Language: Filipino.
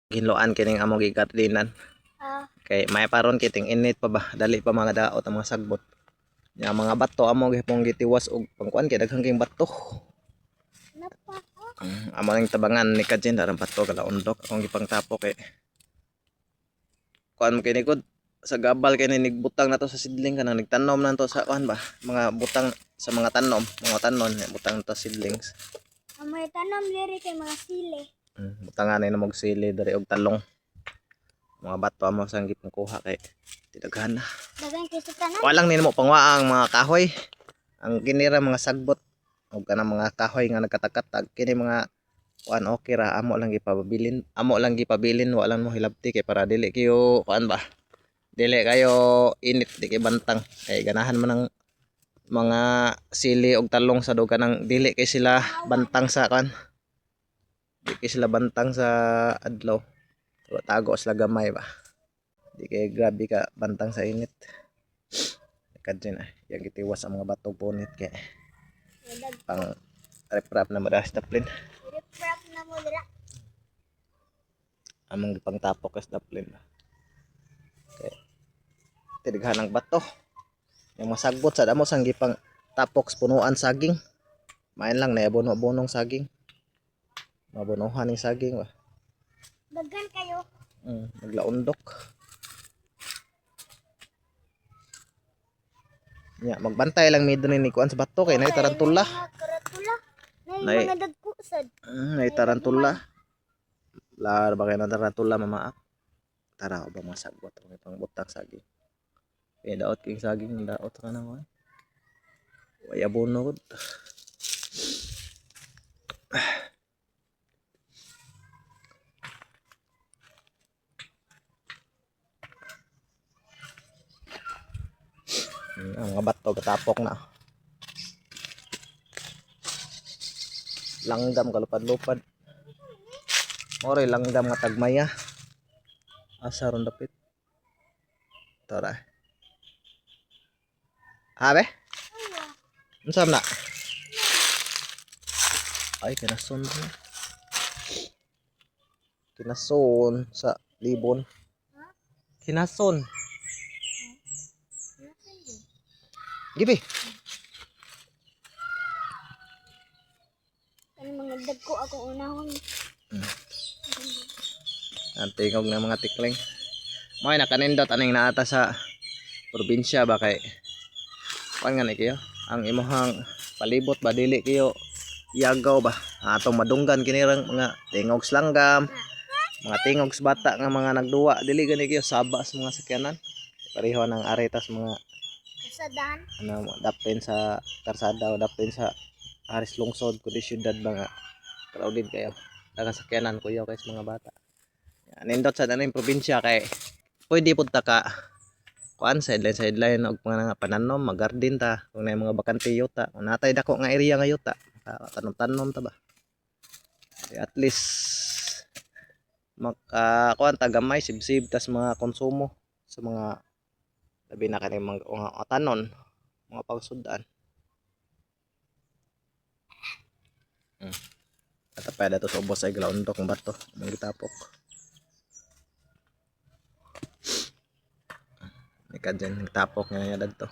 ginloan kining among gigardinan. Kay may paron kiting init pa ba, dali pa mga daot ang mga sagbot. Nya mga bato amo gihapon gitiwas og pangkuan kay daghang king bato. Amo ning tabangan ni Kajin darang bato kala undok akong gipangtapok kay kuan mo kini gud sa gabal kay nigbutang nato sa sidling kanang nagtanom na to sa kuan ba, mga butang sa mga tanom, mga tanon butang to seedlings. May tanom diri kay mga sili. Butangan na mog sili diri og talong. Mga bato amo sang gipangkuha kay tidaghan na. Dagan kay sa tanom. Walang nimo pangwaang mga kahoy. Ang kinira mga sagbot og kanang mga kahoy nga nagkatakatag kini mga kuan okay ra amo lang gipabilin. Amo lang gipabilin wala mo hilabti kay para dili kayo kuan ba. Dili kayo init di kay bantang kay ganahan man ang mga sili og talong sa duga nang dili kay sila bantang sa kuan. Di kay sila bantang sa adlaw. Tago sila gamay ba. Di kay grabe ka bantang sa init. Kadyan yang gitiwas ang mga bato punit kay pang reprap na madalas daplin. Reprap na mo dira. Among gipang tapok kas daplin. Kay tidighan ang bato. Yung masagbot sa damo sang gipang tapok punuan saging. Main lang na abono-abonong saging. Mabonohan ning saging ba. Dagan kayo. Naglaundok. Nya magbantay lang midto ni kuan sa bato kay nay tarantula. Tarantula. Nay Mga dagkusad. nay tarantula. Lar ba kay na tarantula mamaak. Tara ba masagbot ang itong butang saging. Kay daot king saging daot ka na mo. Way abono gud. Ang mga bato katapok na. Langgam kalupad-lupad. Ore langgam nga tagmaya. Asa ron dapit. Tara. Habe? Unsam na? Ay kinason. Kinason sa libon. Kinason. Gibi. Kani mga dagko ako unahon. Ang tingog ng mga tikling. May nakanindot aning naata sa probinsya ba kay kuan nga ni kayo ang imuhang palibot ba dili kayo yagaw ba atong madunggan kinirang mga tingogs langgam, mga tingogs bata nga mga nagduwa dili gani kayo saba sa mga sakyanan pareho ng aretas mga Kasadan. ano dapin sa karsada o dapin sa Haris lungsod kundi syudad ba nga crowded kayo daghang sakyanan kuyo kay sa mga bata. Nindot sa daning probinsya kay pwede pud ta ka kuan sideline og mga pananom mag-garden ta kung nay mga bakante yuta kung natay dako nga area nga yuta tanom-tanom ta ba at least kuan ta gamay sib-sib tas mga konsumo sa mga labi na kani mga tanon mga pagsudan. Katapay dato sa ubos ay glaundok ng bato mong gitapok. May kadyan nagtapok nga dadto.